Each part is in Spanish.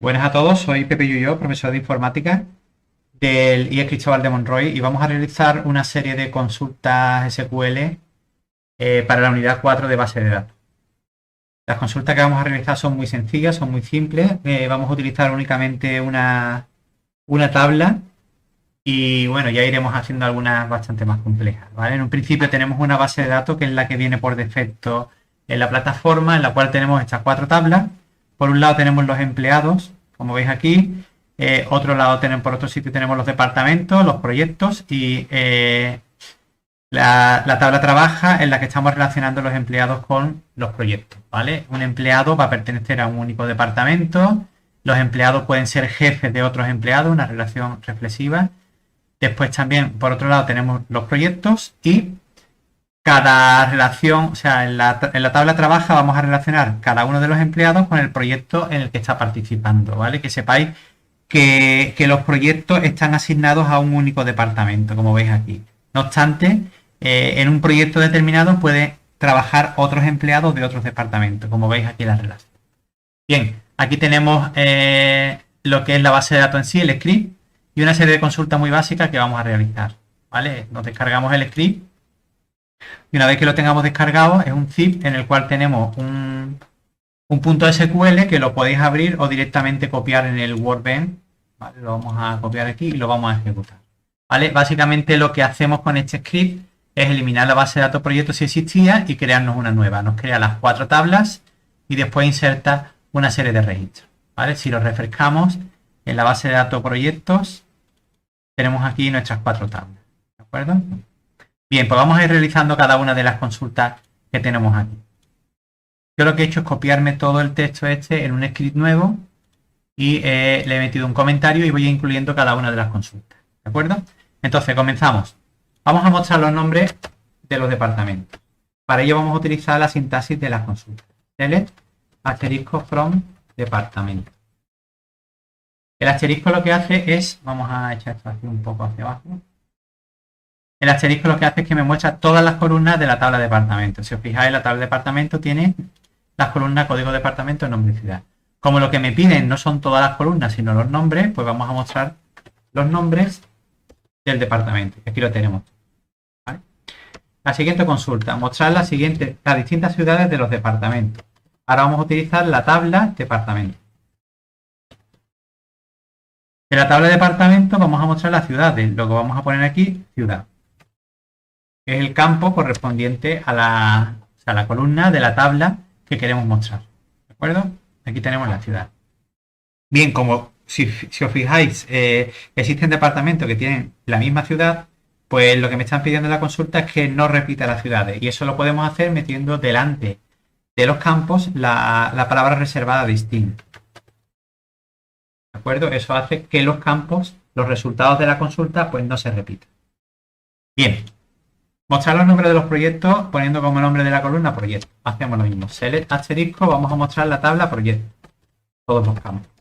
Buenas a todos, soy Pepe Yuyo, profesor de informática del IES Cristóbal de Monroy y vamos a realizar una serie de consultas SQL para la unidad 4 de base de datos. Las consultas que vamos a realizar son muy sencillas, son muy simples. Vamos a utilizar únicamente una tabla y bueno, ya iremos haciendo algunas bastante más complejas, ¿vale? En un principio tenemos una base de datos que es la que viene por defecto en la plataforma, en la cual tenemos estas 4 tablas. Por un lado tenemos los empleados, como veis aquí. Por otro sitio tenemos los departamentos, los proyectos y la tabla trabaja en la que estamos relacionando los empleados con los proyectos, ¿vale? Un empleado va a pertenecer a un único departamento. Los empleados pueden ser jefes de otros empleados, una relación reflexiva. Después también, por otro lado, tenemos los proyectos y cada relación, o sea, en la tabla trabaja vamos a relacionar cada uno de los empleados con el proyecto en el que está participando, ¿vale? Que sepáis que los proyectos están asignados a un único departamento, como veis aquí. No obstante, en un proyecto determinado puede trabajar otros empleados de otros departamentos, como veis aquí en la relación. Bien, aquí tenemos lo que es la base de datos en sí, el script, y una serie de consultas muy básicas que vamos a realizar, ¿vale? Nos descargamos el script. Y una vez que lo tengamos descargado, es un zip en el cual tenemos un punto SQL que lo podéis abrir o directamente copiar en el Workbench. ¿Vale? Lo vamos a copiar aquí y lo vamos a ejecutar. ¿Vale? Básicamente lo que hacemos con este script es eliminar la base de datos proyecto si existía y crearnos una nueva. Nos crea las 4 tablas y después inserta una serie de registros. ¿Vale? Si lo refrescamos en la base de datos proyectos, tenemos aquí nuestras 4 tablas. ¿De acuerdo? Bien, pues vamos a ir realizando cada una de las consultas que tenemos aquí. Yo lo que he hecho es copiarme todo el texto este en un script nuevo y le he metido un comentario y voy incluyendo cada una de las consultas. ¿De acuerdo? Entonces, comenzamos. Vamos a mostrar los nombres de los departamentos. Para ello vamos a utilizar la sintaxis de las consultas. Select asterisco from departamento. El asterisco lo que hace es, vamos a echar esto aquí un poco hacia abajo. El asterisco lo que hace es que me muestra todas las columnas de la tabla de departamento. Si os fijáis, la tabla de departamento tiene las columnas código departamento, nombre y ciudad. Como lo que me piden no son todas las columnas, sino los nombres, pues vamos a mostrar los nombres del departamento. Aquí lo tenemos. ¿Vale? La siguiente consulta, mostrar las distintas ciudades de los departamentos. Ahora vamos a utilizar la tabla departamento. En la tabla de departamento vamos a mostrar las ciudades. Lo que vamos a poner aquí, ciudad. Es el campo correspondiente a la columna de la tabla que queremos mostrar. ¿De acuerdo? Aquí tenemos la ciudad. Bien, como si os fijáis, existen departamentos que tienen la misma ciudad, pues lo que me están pidiendo en la consulta es que no repita las ciudades. Y eso lo podemos hacer metiendo delante de los campos la palabra reservada distinto. ¿De acuerdo? Eso hace que los campos, los resultados de la consulta, pues no se repitan. Bien. Mostrar los nombres de los proyectos poniendo como nombre de la columna proyecto. Hacemos lo mismo. Select asterisco, vamos a mostrar la tabla proyecto. Todos los campos.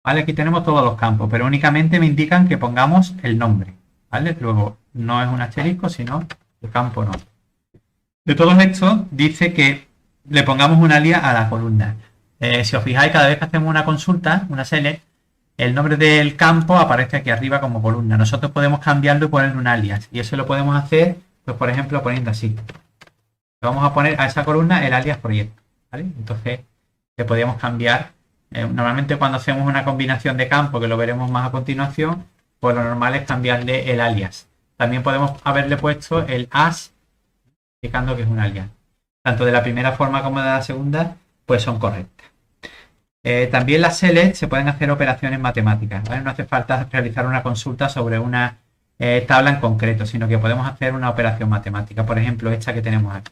¿Vale? Aquí tenemos todos los campos, pero únicamente me indican que pongamos el nombre. ¿Vale? Luego no es un asterisco, sino el campo nombre. De todos estos, dice que le pongamos un alias a la columna. Si os fijáis, cada vez que hacemos una consulta, una select, el nombre del campo aparece aquí arriba como columna. Nosotros podemos cambiarlo y ponerle un alias. Y eso lo podemos hacer, pues por ejemplo, poniendo así. Le vamos a poner a esa columna el alias proyecto. ¿Vale? Entonces, le podemos cambiar. Normalmente cuando hacemos una combinación de campos, que lo veremos más a continuación, pues lo normal es cambiarle el alias. También podemos haberle puesto el as, indicando que es un alias. Tanto de la primera forma como de la segunda, pues son correctas. También las select se pueden hacer operaciones matemáticas, ¿vale? No hace falta realizar una consulta sobre una tabla en concreto, sino que podemos hacer una operación matemática. Por ejemplo, esta que tenemos aquí.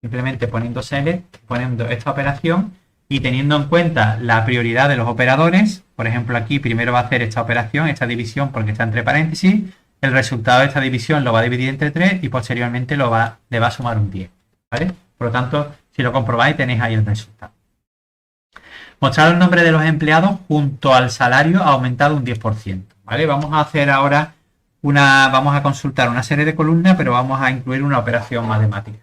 Simplemente poniendo select, poniendo esta operación y teniendo en cuenta la prioridad de los operadores. Por ejemplo, aquí primero va a hacer esta operación, esta división, porque está entre paréntesis. El resultado de esta división lo va a dividir entre 3 y posteriormente le va a sumar un 10. ¿Vale? Por lo tanto, si lo comprobáis, tenéis ahí el resultado. Mostrar el nombre de los empleados junto al salario ha aumentado un 10%. ¿Vale? Vamos a hacer ahora vamos a consultar una serie de columnas, pero vamos a incluir una operación matemática.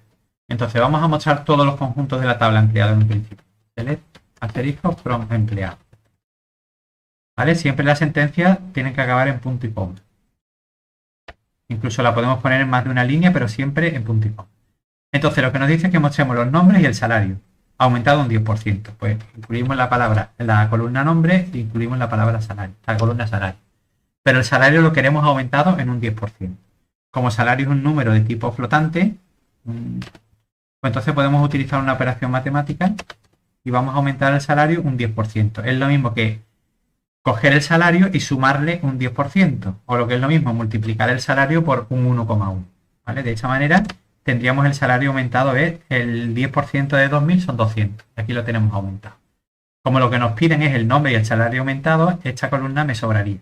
Entonces vamos a mostrar todos los conjuntos de la tabla empleado en un principio. Select asterisco from empleado. ¿Vale? Siempre las sentencias tienen que acabar en punto y coma. Incluso la podemos poner en más de una línea, pero siempre en punto y coma. Entonces, lo que nos dice es que mostremos los nombres y el salario. Aumentado un 10%. Pues incluimos la palabra, la columna nombre e incluimos la palabra salario, la columna salario. Pero el salario lo queremos aumentado en un 10%. Como salario es un número de tipo flotante, pues entonces podemos utilizar una operación matemática y vamos a aumentar el salario un 10%. Es lo mismo que coger el salario y sumarle un 10%. O lo que es lo mismo, multiplicar el salario por un 1,1. ¿Vale? De esa manera tendríamos el salario aumentado, ¿ves? El 10% de 2.000 son 200. Aquí lo tenemos aumentado. Como lo que nos piden es el nombre y el salario aumentado, esta columna me sobraría.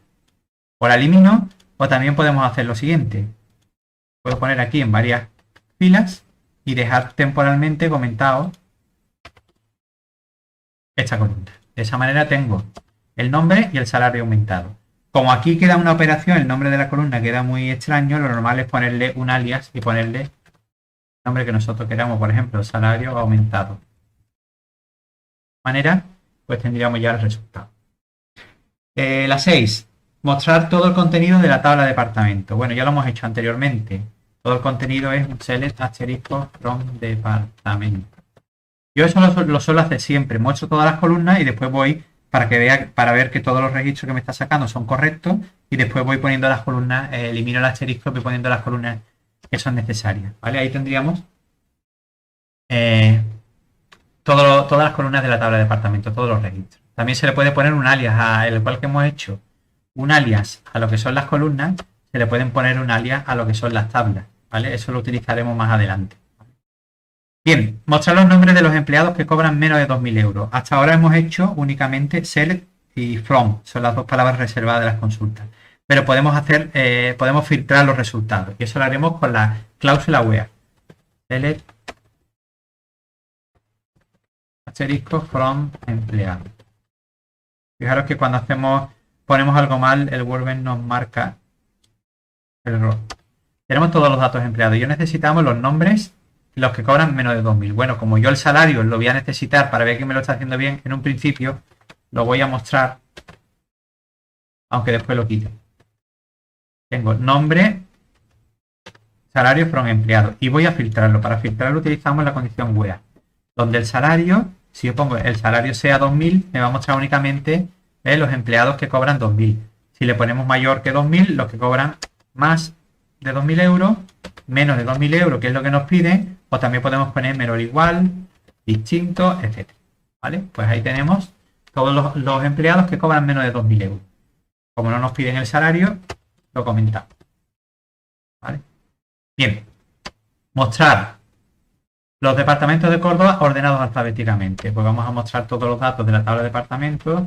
O la elimino, o también podemos hacer lo siguiente. Puedo poner aquí en varias filas y dejar temporalmente comentado esta columna. De esa manera tengo el nombre y el salario aumentado. Como aquí queda una operación, el nombre de la columna queda muy extraño, lo normal es ponerle un alias y ponerle el nombre que nosotros queramos, por ejemplo, salario aumentado. De manera, pues tendríamos ya el resultado. La 6. Mostrar todo el contenido de la tabla de departamento. Bueno, ya lo hemos hecho anteriormente. Todo el contenido es un select asterisco from departamento. Yo eso lo suelo hacer siempre. Muestro todas las columnas y después voy para ver que todos los registros que me está sacando son correctos y después voy poniendo las columnas, elimino el asterisco y voy poniendo las columnas que son necesarias. ¿Vale? Ahí tendríamos todas las columnas de la tabla de departamento, todos los registros. También se le puede poner un alias, al igual que hemos hecho un alias a lo que son las columnas, se le pueden poner un alias a lo que son las tablas. ¿Vale? Eso lo utilizaremos más adelante. Bien, mostrar los nombres de los empleados que cobran menos de 2.000 euros. Hasta ahora hemos hecho únicamente select y from, son las dos palabras reservadas de las consultas. Pero podemos filtrar los resultados y eso lo haremos con la cláusula where. Select asterisco from empleado. Fijaros que cuando ponemos algo mal, el Word nos marca el error. Tenemos todos los datos empleados. Yo necesitamos los nombres, los que cobran menos de 2.000. Bueno, como yo el salario lo voy a necesitar para ver que me lo está haciendo bien, en un principio lo voy a mostrar, aunque después lo quite. Tengo nombre, salario from empleado y voy a filtrarlo. Para filtrarlo utilizamos la condición where, donde el salario, si yo pongo el salario sea 2.000, me va a mostrar únicamente los empleados que cobran 2.000. Si le ponemos mayor que 2.000, los que cobran más de 2.000 euros, menos de 2.000 euros, que es lo que nos piden, o también podemos poner menor o igual, distinto, etc. ¿Vale? Pues ahí tenemos todos los empleados que cobran menos de 2.000 euros. Como no nos piden el salario, lo comentamos. ¿Vale? Bien. Mostrar los departamentos de Córdoba ordenados alfabéticamente. Pues vamos a mostrar todos los datos de la tabla de departamentos.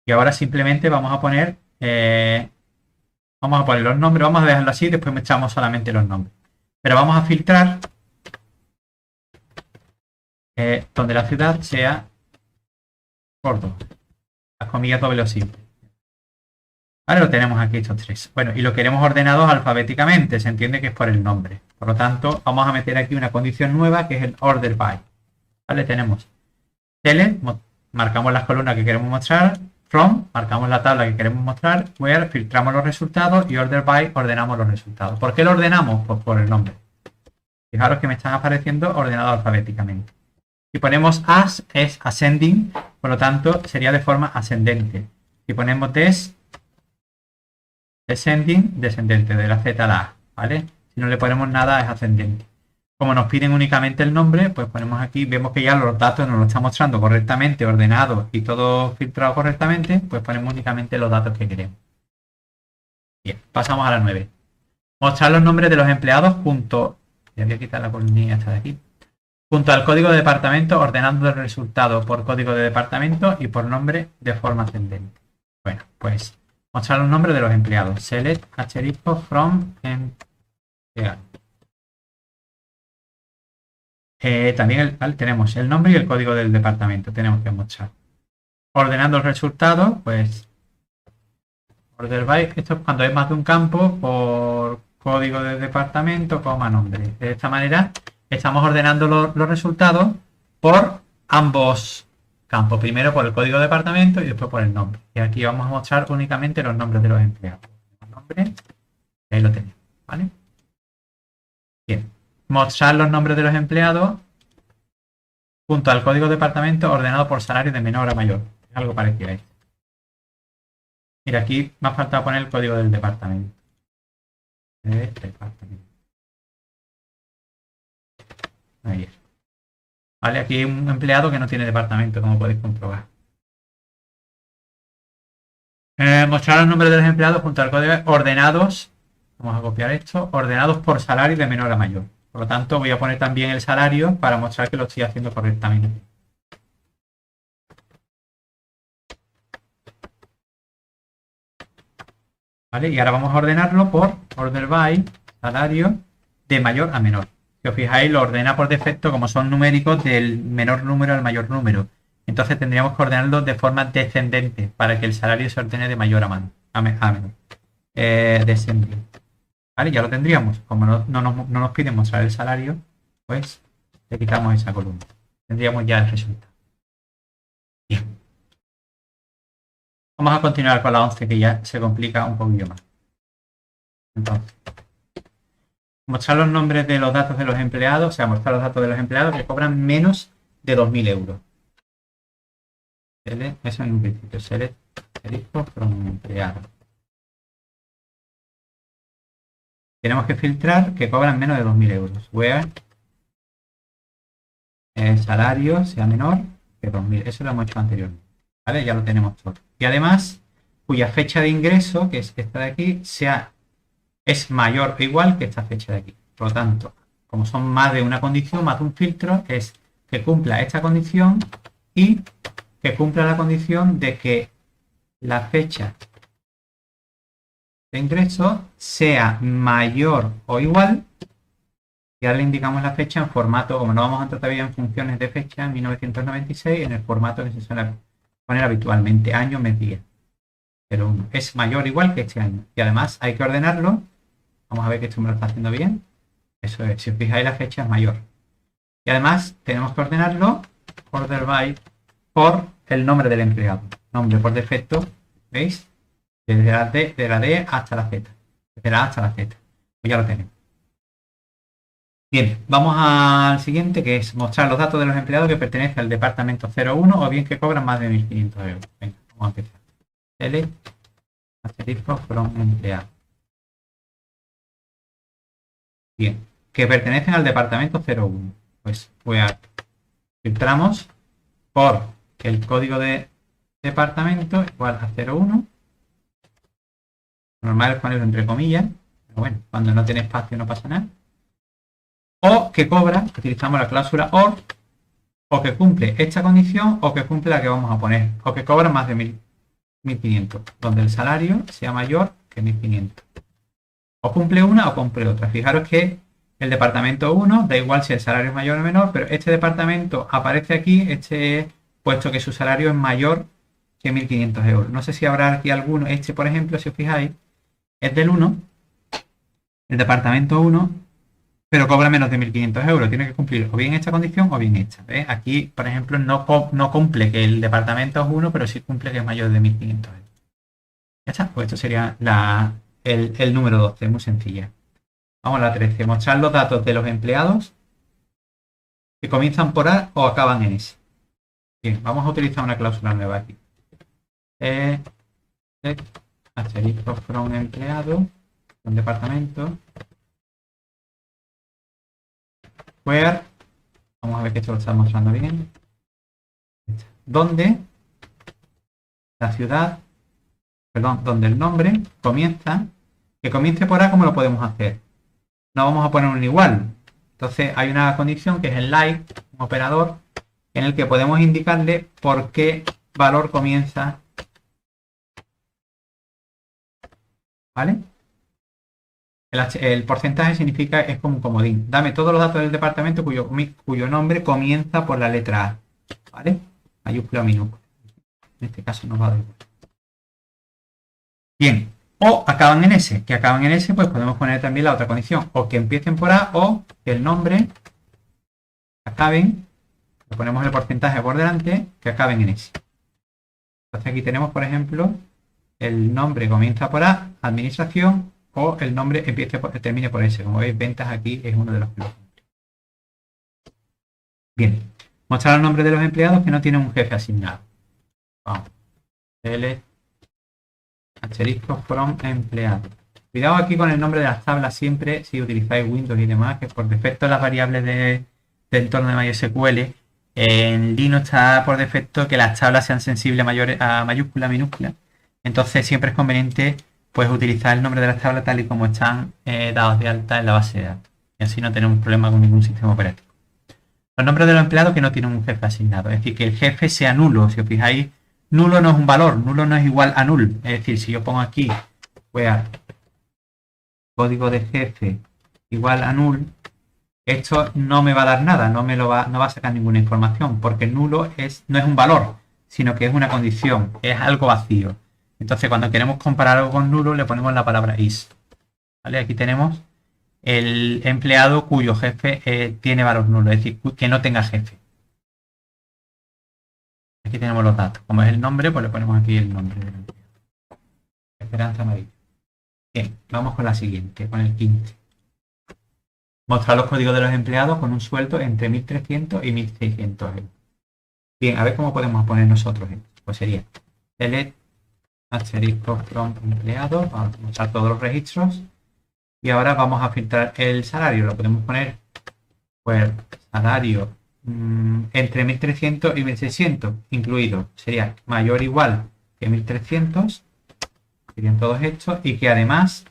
Y ahora simplemente vamos a poner los nombres, vamos a dejarlo así, después echamos solamente los nombres. Pero vamos a filtrar donde la ciudad sea Córdoba. Las comillas doble o simple. Vale, lo tenemos aquí estos tres. Bueno, y lo queremos ordenados alfabéticamente, se entiende que es por el nombre. Por lo tanto, vamos a meter aquí una condición nueva que es el order by. Vale, tenemos select, marcamos las columnas que queremos mostrar, from, marcamos la tabla que queremos mostrar, where, filtramos los resultados y order by, ordenamos los resultados. ¿Por qué lo ordenamos? Pues por el nombre. Fijaros que me están apareciendo ordenados alfabéticamente. Si ponemos as, es ascending, por lo tanto sería de forma ascendente. Si ponemos descending, descendente, de la Z a la A, ¿vale? Si no le ponemos nada es ascendente. Como nos piden únicamente el nombre, pues ponemos aquí, vemos que ya los datos nos lo está mostrando correctamente, ordenados y todo filtrado correctamente, pues ponemos únicamente los datos que queremos. Bien, pasamos a la 9. Mostrar los nombres de los empleados junto, voy a quitar la columnilla esta de aquí, junto al código de departamento, ordenando el resultado por código de departamento y por nombre de forma ascendente. Bueno, pues mostrar los nombres de los empleados. Select asterisco from empleado. También tenemos el nombre y el código del departamento. Tenemos que mostrar. Ordenando el resultado, pues order by. Esto es cuando es más de un campo por código del departamento, coma nombre. De esta manera estamos ordenando los resultados por ambos campos, primero por el código de departamento y después por el nombre. Y aquí vamos a mostrar únicamente los nombres de los empleados. El nombre, ahí lo tenemos, ¿vale? Bien, mostrar los nombres de los empleados junto al código de departamento ordenado por salario de menor a mayor. Es algo parecido a esto. Mira, aquí me ha faltado poner el código del departamento. Ahí es. Vale, aquí hay un empleado que no tiene departamento, como podéis comprobar. Mostrar los nombres de los empleados junto al código ordenados. Vamos a copiar esto. Ordenados por salario de menor a mayor. Por lo tanto, voy a poner también el salario para mostrar que lo estoy haciendo correctamente. ¿Vale? Y ahora vamos a ordenarlo por order by salario de mayor a menor. Si os fijáis, lo ordena por defecto como son numéricos del menor número al mayor número. Entonces tendríamos que ordenarlo de forma descendente para que el salario se ordene de mayor a menor. Descendente. ¿Vale? Ya lo tendríamos. Como no nos piden mostrar el salario, pues le quitamos esa columna. Tendríamos ya el resultado. Bien. Vamos a continuar con la 11, que ya se complica un poquillo más. Entonces, mostrar los nombres de los datos de los empleados, o sea, mostrar los datos de los empleados que cobran menos de 2.000 euros. Eso en un principio. Select from empleado. Tenemos que filtrar que cobran menos de 2.000 euros. Where el salario sea menor que 2.000. Eso lo hemos hecho anteriormente. ¿Vale? Ya lo tenemos todo. Y además, cuya fecha de ingreso, que es esta de aquí, es mayor o igual que esta fecha de aquí. Por lo tanto, como son más de una condición, más de un filtro, es que cumpla esta condición y que cumpla la condición de que la fecha de ingreso sea mayor o igual. Y ahora le indicamos la fecha en formato, como no vamos a entrar todavía en funciones de fecha, en 1996, en el formato que se suele poner habitualmente, año, mes, día. Pero es mayor o igual que este año. Y además hay que ordenarlo. Vamos a ver que esto me lo está haciendo bien. Eso es, si os fijáis la fecha es mayor. Y además tenemos que ordenarlo order by por el nombre del empleado. Nombre por defecto, ¿veis? Desde la D hasta la Z. Desde la A hasta la Z. Pues ya lo tenemos. Bien, vamos al siguiente, que es mostrar los datos de los empleados que pertenecen al departamento 01 o bien que cobran más de 1.500 euros. Venga, vamos a empezar. Select asterisco from empleado. Bien, que pertenecen al departamento 01. Pues filtramos por el código de departamento igual a 01. Normal es ponerlo entre comillas, pero bueno, cuando no tiene espacio no pasa nada. O que cobra, utilizamos la cláusula OR, o que cumple esta condición, o que cumple la que vamos a poner, o que cobra más de 1.500, donde el salario sea mayor que 1.500. O cumple una o cumple otra. Fijaros que el departamento 1, da igual si el salario es mayor o menor, pero este departamento aparece aquí, puesto que su salario es mayor que 1.500 euros. No sé si habrá aquí alguno, por ejemplo, si os fijáis, es del 1, el departamento 1, pero cobra menos de 1.500 euros. Tiene que cumplir o bien esta condición o bien esta. ¿Ves? Aquí, por ejemplo, no cumple que el departamento es 1, pero sí cumple que es mayor de 1.500 euros. Ya está. Pues esto sería el número 12, muy sencilla. Vamos a la 13. Mostrar los datos de los empleados que comienzan por A o acaban en S. Bien, vamos a utilizar una cláusula nueva aquí. Asterisco from empleado, un departamento. Where, vamos a ver que esto lo está mostrando bien, donde la ciudad, perdón, donde el nombre comienza, que comience por A, ¿cómo lo podemos hacer? No vamos a poner un igual. Entonces hay una condición que es el like, un operador, en el que podemos indicarle por qué valor comienza. ¿Vale? El porcentaje significa, es como un comodín. Dame todos los datos del departamento cuyo nombre comienza por la letra A. ¿Vale? Mayúscula o minúscula. En este caso nos va a dar igual. Bien. O acaban en S. Que acaban en S, pues podemos poner también la otra condición. O que empiecen por A o que el nombre acaben Le ponemos el porcentaje por delante que acaben en X. Entonces aquí tenemos, por ejemplo, el nombre comienza por A, administración, o el nombre termine por S. Como veis, ventas aquí es uno de los que lo cumple. Bien, mostrar los nombres de los empleados que no tienen un jefe asignado. Vamos. L asterisco from empleado. Cuidado aquí con el nombre de las tablas siempre, si utilizáis Windows y demás, que por defecto las variables de entorno de MySQL, en Linux está por defecto que las tablas sean sensibles a mayúscula, minúscula. Entonces siempre es conveniente pues utilizar el nombre de las tablas tal y como están dados de alta en la base de datos. Y así no tenemos problema con ningún sistema operativo. Los nombres de los empleados que no tienen un jefe asignado. Es decir, que el jefe sea nulo. Si os fijáis, nulo no es un valor. Nulo no es igual a null. Es decir, si yo pongo aquí where código de jefe igual a null, esto no me va a dar nada. No va a sacar ninguna información. Porque nulo no es un valor, sino que es una condición. Es algo vacío. Entonces, cuando queremos comparar algo con nulo, le ponemos la palabra is. ¿Vale? Aquí tenemos el empleado cuyo jefe tiene valor nulo, es decir, que no tenga jefe. Aquí tenemos los datos. Como es el nombre, pues le ponemos aquí el nombre del empleado. Esperanza Amarillo. Bien, vamos con la siguiente, con el 15. Mostrar los códigos de los empleados con un sueldo entre 1.300 y 1.600 euros. Bien, a ver cómo podemos poner nosotros esto. Pues sería select asterisco from empleado, vamos a mostrar todos los registros y ahora vamos a filtrar el salario. Lo podemos poner pues salario entre 1.300 y 1.600 incluido, sería mayor o igual que 1.300, serían todos estos, y que además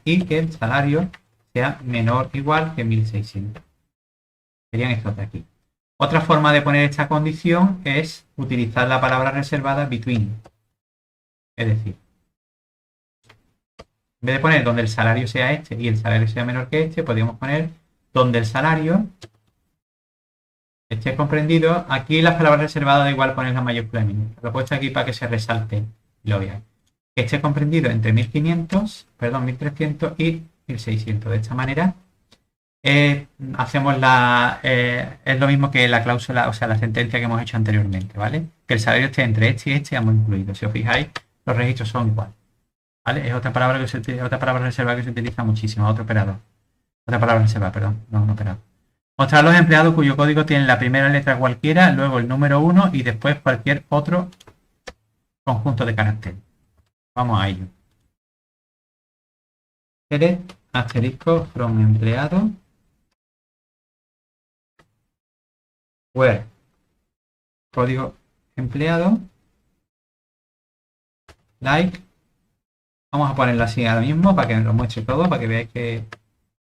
y que el salario sea menor o igual que 1.600, serían estos de aquí. Otra forma de poner esta condición es utilizar la palabra reservada between. Es decir, en vez de poner donde el salario sea este y el salario sea menor que este, podríamos poner donde el salario esté comprendido. Aquí las palabras reservadas da igual poner la mayúscula y minúscula. Lo he puesto aquí para que se resalte y lo veáis. Que esté comprendido entre 1.300 y 1.600. De esta manera hacemos es lo mismo que la cláusula, o sea, la sentencia que hemos hecho anteriormente, ¿vale? Que el salario esté entre este y este, ambos incluidos. Si os fijáis, los registros son iguales, ¿vale? Es otra palabra reservada que se utiliza muchísimo, otro operador. Otra palabra reservada, perdón, no un operador. Mostrar los empleados cuyo código tiene la primera letra cualquiera, luego el número 1 y después cualquier otro conjunto de caracteres. Vamos a ello. Select asterisco from empleado where código empleado like. Vamos a ponerlo así ahora mismo para que lo muestre todo, para que veáis que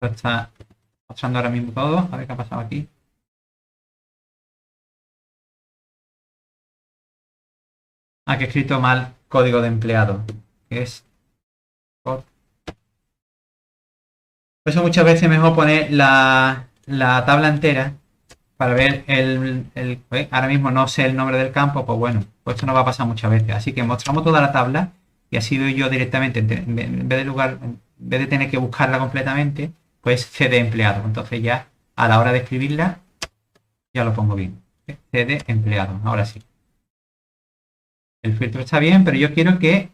lo está mostrando ahora mismo todo. A ver qué ha pasado aquí. Que he escrito mal código de empleado, que es por eso muchas veces es mejor poner la tabla entera para ver ahora mismo no sé el nombre del campo, pues bueno, pues esto no va a pasar muchas veces. Así que mostramos toda la tabla y así doy yo directamente, en vez de tener que buscarla completamente, pues CD empleado. Entonces ya a la hora de escribirla ya lo pongo bien. CD empleado, ahora sí. El filtro está bien, pero yo quiero que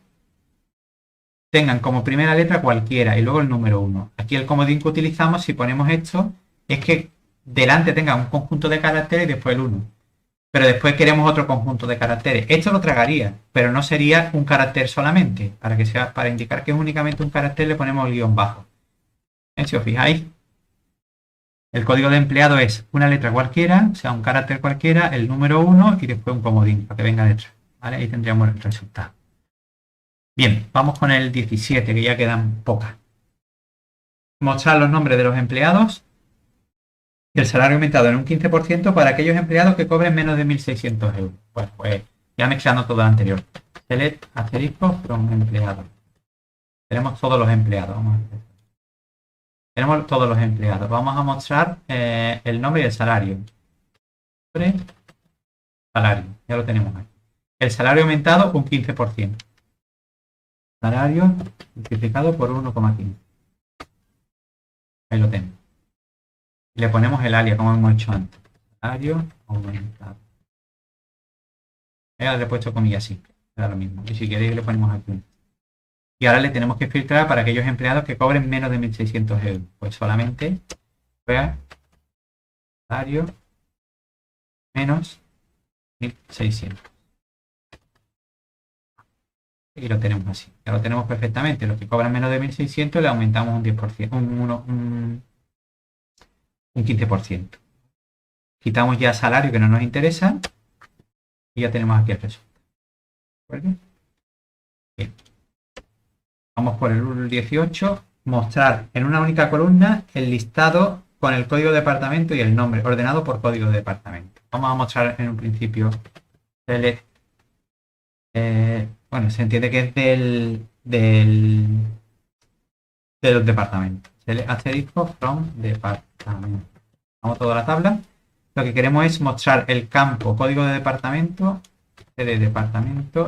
tengan como primera letra cualquiera y luego el número 1. Aquí el comodín que utilizamos si ponemos esto es que delante tenga un conjunto de caracteres y después el 1. Pero después queremos otro conjunto de caracteres. Esto lo tragaría, pero no sería un carácter solamente. Para indicar que es únicamente un carácter le ponemos el guión bajo. Si os fijáis, el código de empleado es una letra cualquiera, o sea, un carácter cualquiera, el número 1 y después un comodín para que venga detrás. ¿Vale? Ahí tendríamos el resultado. Bien, vamos con el 17, que ya quedan pocas. Mostrar los nombres de los empleados y el salario aumentado en un 15% para aquellos empleados que cobren menos de 1.600 euros. Pues ya mezclando todo lo anterior. Select asterisco from empleados. Tenemos todos los empleados. Tenemos todos los empleados. Vamos a mostrar el nombre y el salario. Salario, ya lo tenemos aquí. El salario aumentado un 15%. Salario multiplicado por 1,15. Ahí lo tenemos. Le ponemos el alias como hemos hecho antes. Salario aumentado. Le he puesto comillas simple, da lo mismo. Y si queréis le ponemos aquí. Y ahora le tenemos que filtrar para aquellos empleados que cobren menos de 1.600 euros. Pues solamente vea salario menos 1.600. Y lo tenemos así. Ya lo tenemos perfectamente. Los que cobran menos de 1.600 le aumentamos un 10%, un 15%. Quitamos ya salario que no nos interesa. Y ya tenemos aquí el resultado. ¿De acuerdo? Bien. Vamos por el 18. Mostrar en una única columna el listado con el código de departamento y el nombre, ordenado por código de departamento. Vamos a mostrar en un principio select. Bueno, se entiende que es de los departamentos. Select asterisco from departamento. Vamos a toda la tabla. Lo que queremos es mostrar el campo código de departamento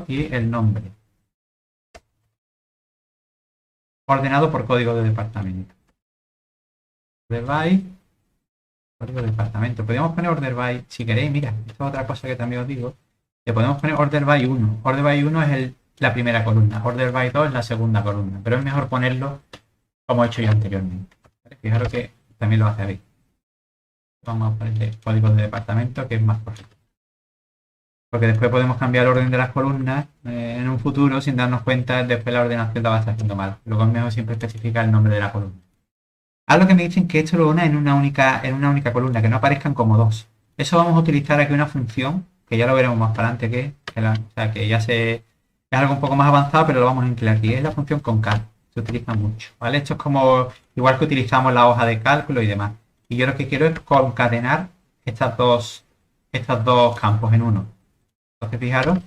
y el nombre. Ordenado por código de departamento. Order by, código de departamento. Podríamos poner order by, si queréis, mira, esto es otra cosa que también os digo. Le podemos poner order by 1. Order by 1 es la primera columna. Order by 2 es la segunda columna. Pero es mejor ponerlo como he hecho yo anteriormente. ¿Vale? Fijaros que también lo hace ahí. Vamos a poner el código de departamento, que es más correcto. Porque después podemos cambiar el orden de las columnas en un futuro sin darnos cuenta. Después la ordenación la va a estar haciendo mal. Luego es mejor siempre especificar el nombre de la columna. Algo que me dicen que esto lo una en una única columna, que no aparezcan como dos. Eso vamos a utilizar aquí una función, que ya lo veremos más para adelante, que ya es algo un poco más avanzado, pero lo vamos a incluir aquí. Es la función concat, se utiliza mucho, ¿vale? Esto es como igual que utilizamos la hoja de cálculo y demás. Y yo lo que quiero es concatenar estos dos campos en uno. Entonces fijaros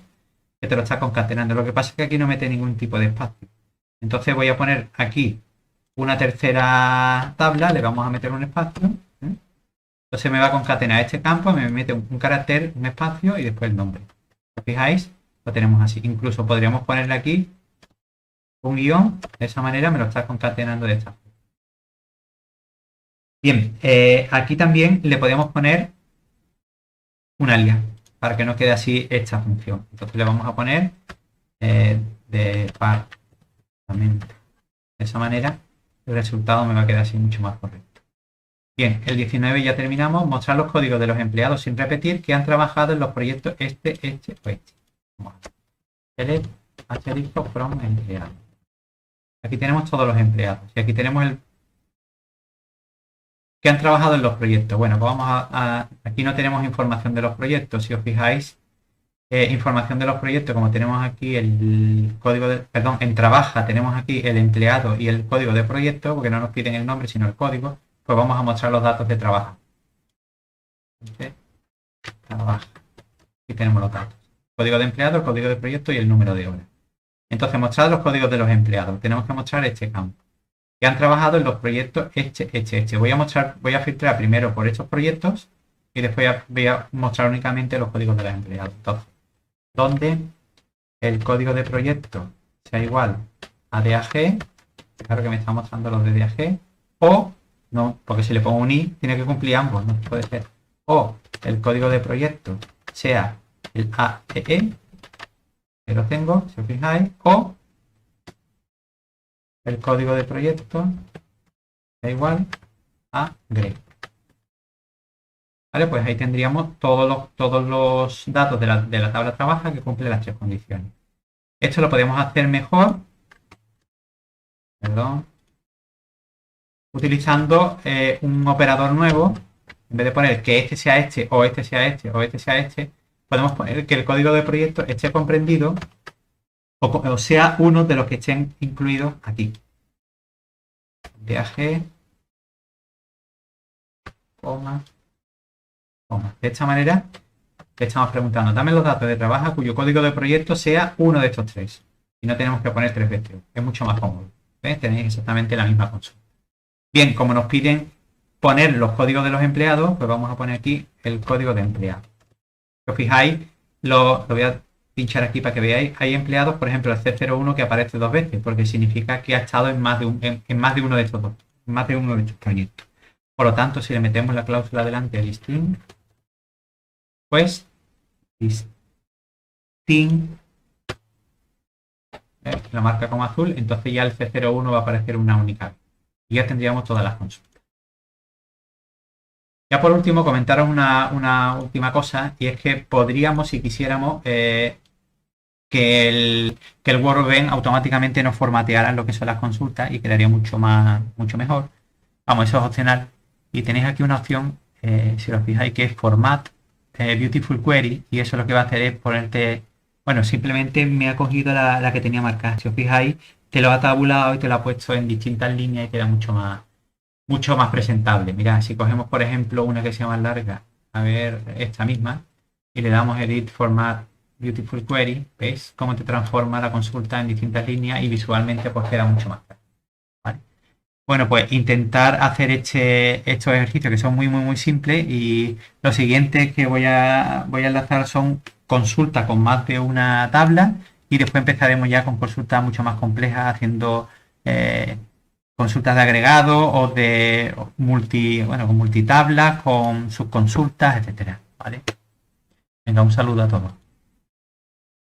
que te lo está concatenando. Lo que pasa es que aquí no mete ningún tipo de espacio. Entonces voy a poner aquí una tercera tabla, le vamos a meter un espacio. Entonces me va a concatenar este campo, me mete un carácter, un espacio y después el nombre. ¿Os fijáis? Lo tenemos así. Incluso podríamos ponerle aquí un guión. De esa manera me lo está concatenando de esta forma. Bien, aquí también le podemos poner un alias para que no quede así esta función. Entonces le vamos a poner departamento. De esa manera el resultado me va a quedar así mucho más correcto. Bien, el 19 ya terminamos. Mostrar los códigos de los empleados sin repetir que han trabajado en los proyectos este o este. Select asterisco from empleado. Aquí tenemos todos los empleados. Y aquí tenemos el que han trabajado en los proyectos. Bueno, pues vamos aquí no tenemos información de los proyectos. Si os fijáis, información de los proyectos, como tenemos aquí el código de, perdón, en trabaja tenemos aquí el empleado y el código de proyecto, porque no nos piden el nombre sino el código, pues vamos a mostrar los datos de trabajo. Trabaja. Aquí tenemos los datos. Código de empleado, el código de proyecto y el número de horas. Entonces, mostrar los códigos de los empleados. Tenemos que mostrar este campo. Que han trabajado en los proyectos Voy a filtrar primero por estos proyectos y después voy a mostrar únicamente los códigos de los empleados. Entonces, donde el código de proyecto sea igual a DAG, claro que me está mostrando los de DAG, o no, porque si le pongo un i tiene que cumplir ambos, no puede ser. O el código de proyecto sea el AEE, que lo tengo, si os fijáis, o el código de proyecto da igual a grep. Vale, pues ahí tendríamos todos los datos de la tabla trabaja que cumple las tres condiciones. Esto lo podemos hacer mejor, utilizando un operador nuevo. En vez de poner que este sea este, o este sea este, o este sea este, podemos poner que el código de proyecto esté comprendido o sea uno de los que estén incluidos aquí. DAG, coma. De esta manera le estamos preguntando, dame los datos de trabajo cuyo código de proyecto sea uno de estos tres. Y no tenemos que poner tres veces. Es mucho más cómodo. ¿Ves? Tenéis exactamente la misma consulta. Bien, como nos piden poner los códigos de los empleados, pues vamos a poner aquí el código de empleado. Si os fijáis, lo voy a pinchar aquí para que veáis. Hay empleados, por ejemplo, el C01 que aparece dos veces, porque significa que ha estado en más de uno de estos dos, en más de uno de estos proyectos. Por lo tanto, si le metemos la cláusula delante, distinct, pues distinct, la marca como azul, entonces ya el C01 va a aparecer una única vez. Y ya tendríamos todas las consultas. Ya por último, comentaros una última cosa, y es que podríamos, si quisiéramos, que el Workbench automáticamente nos formateara lo que son las consultas y quedaría mucho mejor. Vamos, eso es opcional. Y tenéis aquí una opción, si os fijáis, que es Format Beautiful Query, y eso lo que va a hacer es ponerte, bueno, simplemente me ha cogido la que tenía marcada. Si os fijáis, te lo ha tabulado y te lo ha puesto en distintas líneas y queda mucho más presentable. Mira, si cogemos, por ejemplo, una que sea más larga, a ver, esta misma, y le damos Edit Format Beautiful Query, ¿veis cómo te transforma la consulta en distintas líneas y visualmente pues queda mucho más claro? ¿Vale? Bueno, pues intentar hacer estos ejercicios que son muy simples, y lo siguiente que voy a enlazar son consultas con más de una tabla, y después empezaremos ya con consultas mucho más complejas haciendo consultas de agregado o de con multitablas, con subconsultas, etcétera. ¿Vale? Venga, un saludo a todos.